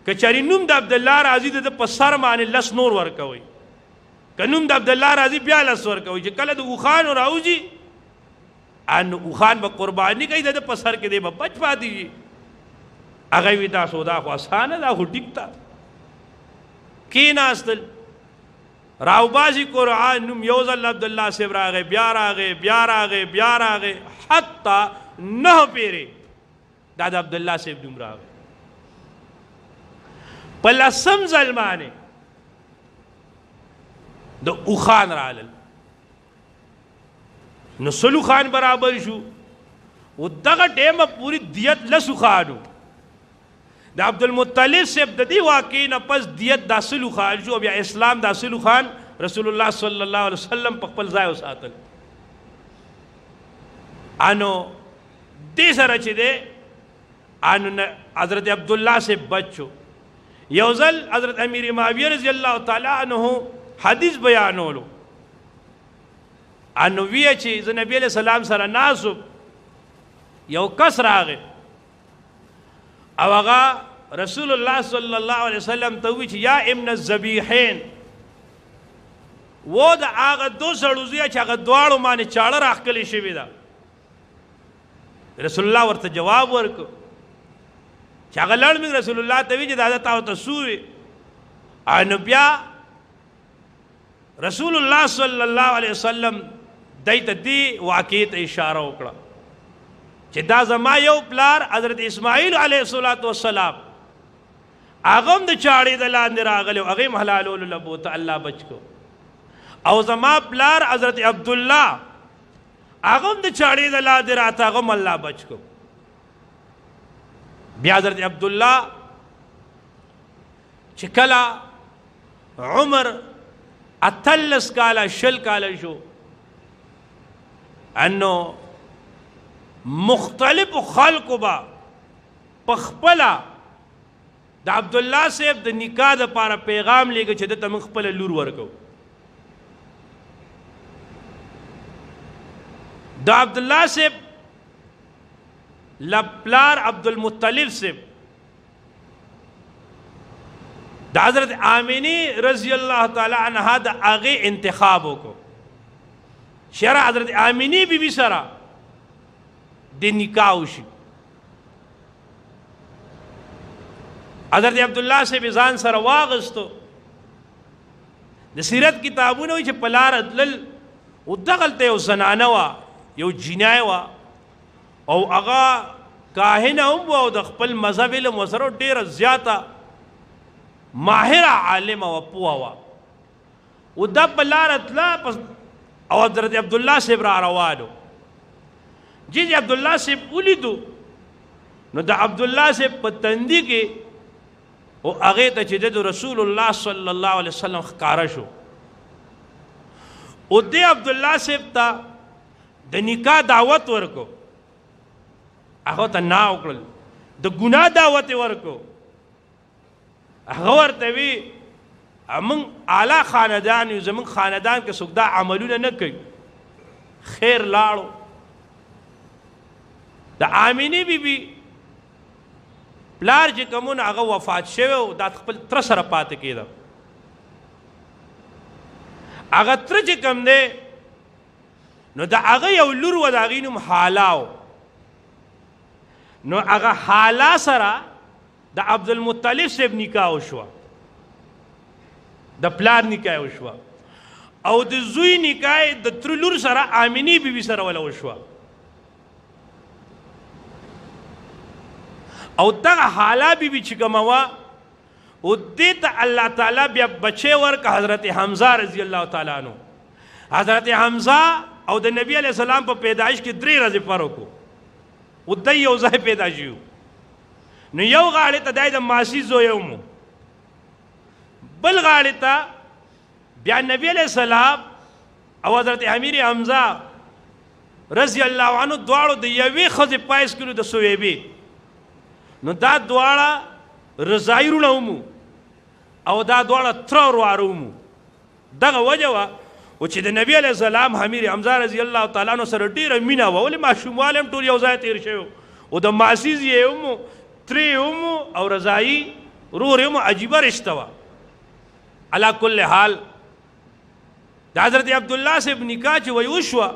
کچاری نوم دا عبداللہ رازی دا پا سر مانی لس نور ورکوی که نوم دا عبداللہ رازی بیا لس ورکوی چی کل دا اوخانو راو جی انو اوخان با قربانی کئی دا پا سر کے دے با بچ پا دیجی اگوی دا سودا خو آسانا دا خو ڈکتا کی ناستل راو بازی قرآن نوم یوزل عبداللہ سیب راگے بیار آگے بیار آگے بیار آگے حتی نہ پیرے دادا عبداللہ سیب نوم راگے پلا سم ظلمانے دا اوخان رالل نو سلو خان برابر شو و دغا ٹیم پوری دیت لسو خانو دا عبدالمطلب سیب دا دی واقعین پس دیت دا سلو خان شو اب یا اسلام دا سلو خان رسول اللہ صلی اللہ علیہ وسلم پخپل زائیو ساتل آنو دی سر اچھے دے آنو حضرت عبداللہ سے بچو یوزل حضرت امیر معاویہ رضی اللہ تعالیٰ عنہ حدیث بیانو لو آنو وی اچھے نبی علیہ السلام سر ناسو یو کس راگے او اغا رسول اللہ صلی اللہ علیہ وسلم تویچ یا ابن الزبیحین وہ دا آغا دو سڑوزی اچھا آغا دوارو مانے چاڑا راک کلی شوی دا رسول اللہ ورطا جواب ورکو چاگا لڑمک رسول اللہ تویچ دادا تاو تسوی آنو بیا رسول اللہ صلی اللہ علیہ وسلم دیتا دی واقعیت اشارہ اکڑا چی دا زما یو پلار حضرت اسماعیل علیہ السلام آغم دا چاڑی دا لاندر آگلیو اغیم حلالو لبوتا اللہ بچ کو او زما پلار حضرت عبداللہ آغم دا چاڑی دا لاندر آتا اغم اللہ بچ کو بیا حضرت عبداللہ چکلا عمر اتلس کالا شل کالا شو انو مختلف خلق با پخپلا دا عبداللہ صاحب دا نکاح دا پارا پیغام لے گا چھے دا مخپلا لور ورکو دا عبداللہ صاحب لپلار عبدالمطلب صاحب دا حضرت آمینی رضی اللہ تعالی عنہ دا آغی انتخابوں کو شرع حضرت آمینی بی سرا دے نکاح شی حضرت عبداللہ سے بزان سر واغستو دا سیرت کتابونو چھے پلار ادلل او دغلتے او زنانوا یو جنائوا او اغا کاہن امو او دخپل مذہب علم وسرو دیر زیادہ ماہر عالم و پوہوا او دا پلار ادلا او حضرت عبداللہ سے برا روانو جی عبداللہ سے پولی دو نو دا عبداللہ سے پتندی کے او اغیتا چی دے دو رسول اللہ صلی اللہ علیہ وسلم خکارشو او دے عبداللہ سے تا دا نکاح دعوت ورکو اخو تا نا اکرل دا گناہ دعوت ورکو اخو ورطوی من اعلیٰ خاندان یو زمن خاندان کے سکتا عملون نکی خیر لارو دا آمینی بی بی پلار چې کومونه هغه وفات شوی او دا خپل تره سره پاتې کېده هغه تره چې کوم دی نو د هغه یو لور و د هغې نوم حالا و نو هغه حالا سره د عبدالمطلب صاحب نکاح وشوه د پلار نکاح وشوه او د زوی نکاح د تره لور سره آمینې بیبي سره وله وشوه او دغه حالا بیبي چې کومه وه او دې ته الله تعالی بیا بچی ورکه حضرت حمزه رضی الله تعالی عنه حضرت حمزه او د نبی علیہ السلام په پیدایش کې 3 ورځې فرق و او دی یو ځای پیدا شو نو یو غاړې ته دی د ماسی زوی و بل غاړې ته بیا نبی علیہ السلام او حضرت امیر حمزه رضی الله عنه دواړو د یوې ښځې پایس کړو د سویبې نو دا دواړه رضایي وروڼه ومو او دا دواړه تره ورواره ومو دغه وجه وه او چې د نبی علیه السلام امیر حمزه رضی الله تعالی عنه سره ډېره مینه وه ولې ماشوموالی هم ټول یو ځای تېر شوی او د ماسي زوی ومو ترې ومو او رضایي ورور یې ومو عجیبه رشته وه علا کل حال د حضرت عبدالله صاحب نکاح چې وی وشوه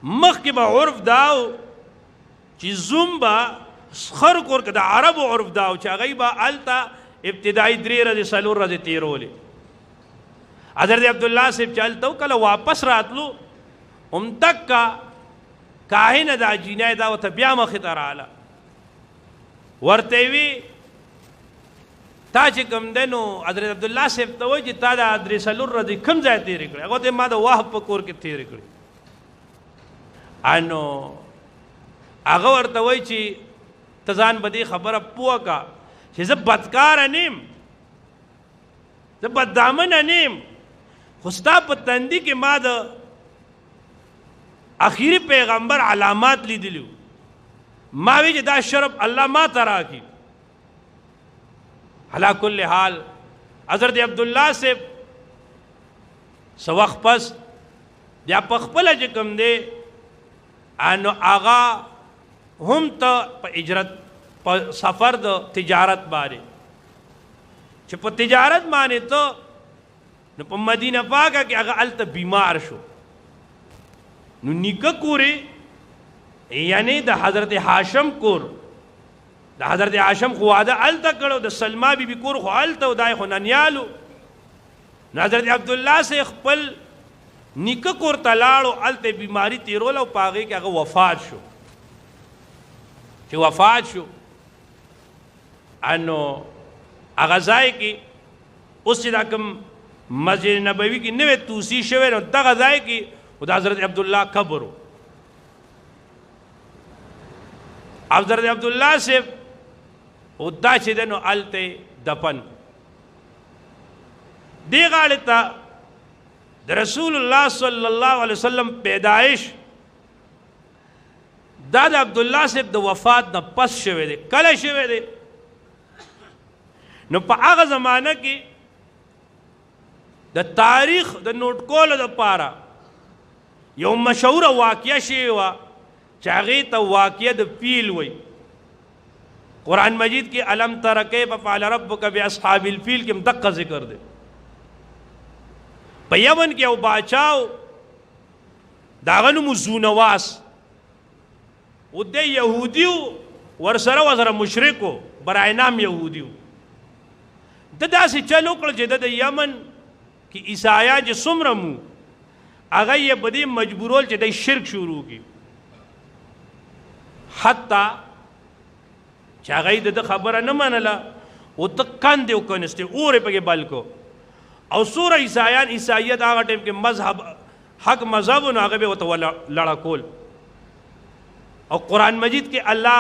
مخکې به عرف دا و چې زوم به خر کور که د عربو عرف دا و چې هغوی به هلته ابتدایي 3 ورځې 4 ورځې تېرولې حضرت عبدالله صاحب چې هلته کله واپس راتلو همدکه کاهنه دا جینۍ دا ورته بیا مخې ته راغله ورته یې وي تا چې کوم دی نو حضرت عبدالله صاحب ته وایي چې تا دا 3 4 ورځې کوم ځای تېرې کړې هغه ته ما د وهب په کور کې تېرې کړې نو هغه ورته وایي چې ته ځان به دې خبره پوه که چې زه بدکاره نیم زه بددامنه نیم خو ستا په تندي کې ما د اخیری پیغمبر علامات لیدلي ما وی چې دا شرف الله ما ته راکړي علا کل حال حضرت عبدالله صاحب څه وخت پس بیا په خپله چې کوم دی نو هغه هم ته په اجرت په سفر د تجارت باندې چې په تجارت باندې ته نو په مدینه پاکه کې هغه هلته بیمار شو نو نیکه کورې یعنی د حضرت هاشم کور د حضرت هاشم خو واده هلته کړو د سلما بیبي کور خو هلته و دا یې خو ننیالو نو حضرت عبدالله سے خپل نیکه کور ته لاړو هلته بیماري تېروله او په هغې کې هغه وفات شو چې وفات شو نو هغه ځای کې اوس چې دا کوم مسجد نبوي کې نوې توسیع شوی نو دغه ځای کې د حضرت عبدالله قبر و حضرت عبدالله صاحب او دا چې دی نو هلته دفن دې غاړې ته د رسول الله صلی الله علیه وسلم پیدایش دا د عبدالله صاحب د وفات نه پس شوی دی کله شوی دی نو په هغه زمانه کې د تاریخ د نوٹ کولو دپاره یو مشهوره واقعه شوې وه چې هغې ته واقعه د فیل وی قرآن مجید کې الم تر کیف فعل ربک باصحاب الفیل کې هم دقه ذکر دی په یمن کې یو باچاو د هغه نوم زونواس و دی یهودیو ورسره مشرک و برای نام یهودیو د داسې چل وکړ چې د یمن کې عیسایان چې څومره مو هغه یې په دې مجبورول چې دی شرک شروع کړي حتی چې هغه یې د خبره نه منله او ته کندې وکنستې اور یې پکې بل کو او څومره عیسایان عیسایت هغه ټیم کې مذهب حق مذهب نو هغه به ورته لړکول او قرآن مجید کې الله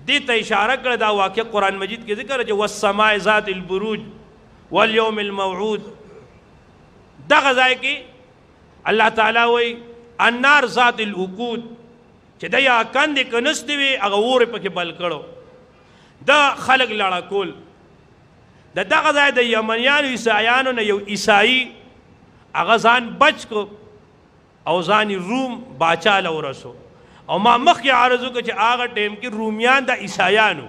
دې ته اشاره کړه دا واقع قرآن مجید کې ذکر چې والسماء ذات البروج والیوم الموعود دغه ځای کې الله تعالی وایي النار ذات الوقود چې د یا کندې که نستې وي هغه اور یې پکې بل کړو دا خلک لړکول د دغه ځای د یمنیانو عیسایانو نه یو عیسایي هغه ځان بچ کو او ځان روم باچا له ورسو او ما مخکې عرض وکړه چې هغه ټیم کې رومیان د عیسایانو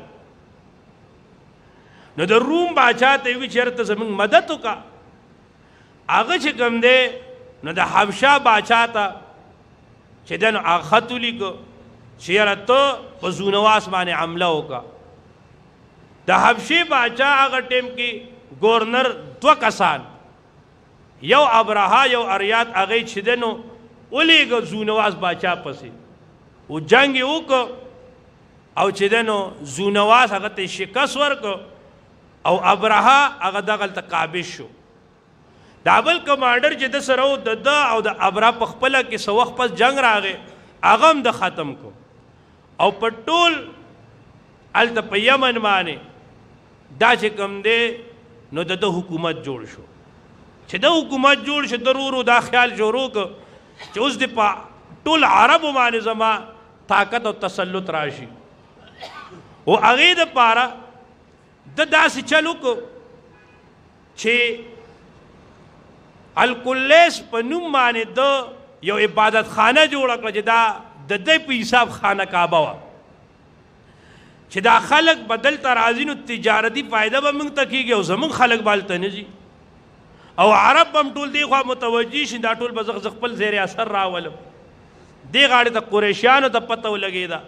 نو د روم باچا ته وی چرته زمون مدد وکا هغه چې کوم دی نو د حبشه باچا ته چې دنو هغه خط ولیکو چې یاره ته په زونواس باندې حمله وکا د حبشې باچا هغه ټیم کې گورنر 2 کسان یو ابرها یو اریات هغه چې دنو ولیکو زونواس باچا پسې او جنگ یې وکړو او چې دنو زونواس هغه ته شکست ورکړو او ابرها هغه دغلته قابض شو دا بل کمانډر چې د سره د او د ابرها په خپله کې څه وخت پس جنگ راغی هغه هم د ختم کو او په ټول هلته په یمن باندې دا چې کوم دی نو د حکومت جوړ شو چې د حکومت جوړ شو ضرورو دا خیال شروع کړ چې اوس د په ټول عربو باندې زما طاقت او تسلط راشي او هغې دپاره د داسې چل وکړو چې الکلیس په نوم باندې د یو عبادت خانه جوړه کړه چې دا د دوی په حساب خانه کعبه وه چې دا خلک به دلته راځي نو تجارتي فایده به موږ ته کېږي او زموږ خلک به هلته نه ځي او عرب به هم ټول دې خوا متوجه شي دا ټول به زه خپل زیر اثر راولم دې غاړې ته قریشیانو ته پته ولګېده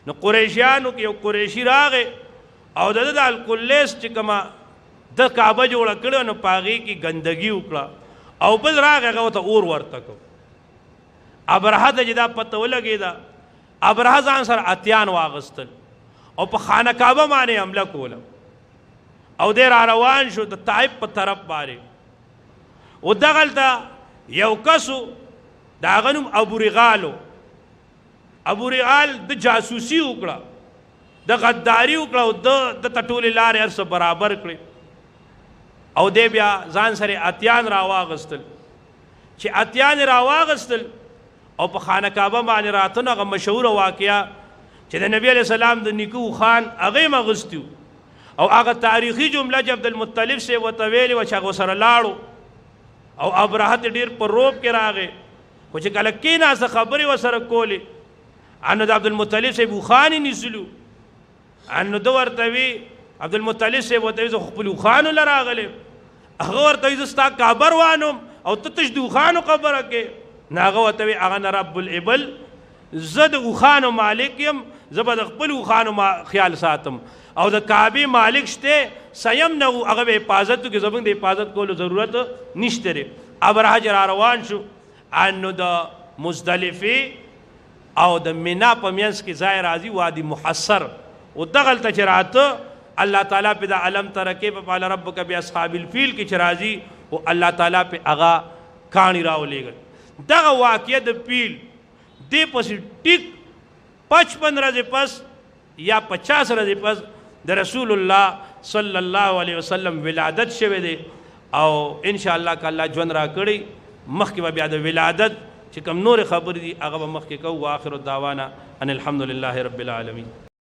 نو قریشیانو کې یو قریشي راغی او د الکلیس چې کومه د کعبه جوړه کړې نو په هغې کې ګندګي وکړه او بل راغی هغه ورته اور ورته کړ ابرهه ته چې دا پته ولګېده ابرهه ځان سره اتیان واغستل او په خانه کعبه باندې حمله کوله او دی را روان شو د طائف په طرف باندې او دغلته یو کسو د هغه نوم ابورغالو ابورغال د جاسوسي وکړه د غداري وکړه او د ته ټولې لارې هر څه برابر کړې او دی بیا ځان سره اتیان راواغستل چې اتیان راواغستل او په خانه کعبه باندې راته نو هغه مشهوره واقعه چې د نبی علیه السلام د نیکو خان هغه یې اغوستی او هغه تاریخي جمله چې عبدالمطلب صاحب ورته ویلې وه چې هغه ورسره لاړو او ابرهه ته ډېر په روب کې راغی خو چې کله کېناسته خبرې ورسره کولې نو د عبدالمطلب صاحب اوښان یې نیسلو نو ده ورته وي عبدالمطلب صاحب ورته وي زه خپلو اوښانو له راغلی هغه ورته وي زه ستا کابر وانم او ته تش د اوښانو خبره کې نو هغه ورته وي هغه نه رب الابل زه د اوښانو مالک یم زه به د خپلو اوښانو خیال ساتم او د کعبې مالک شته سیم نه هغه به حفاظت وکړي زموږ د حفاظت کولو ضرورت نشته دی ابرهه چې را روان شو نو د مزدلفې او د منا په منځ کې ځای راځي وادي محصر او دغلته چې راته الله تعالی په د علم تر کیف فعل ربک باصحاب الفیل کې چې راځي او الله تعالی په هغه کاڼي راولېږل دغه واقعه د پیل دې پسې ټیک 55 ورځې پس یا 50 ورځې پس د رسول الله صلی الله علیه وسلم ولادت شوی دی او ان شاء الله که الله ژوند را کړی مخکې به بیا د ولادت چې کوم نور خبرې دي هغه به مخکې کوو واخر الدعوانا ان الحمد لله رب العالمین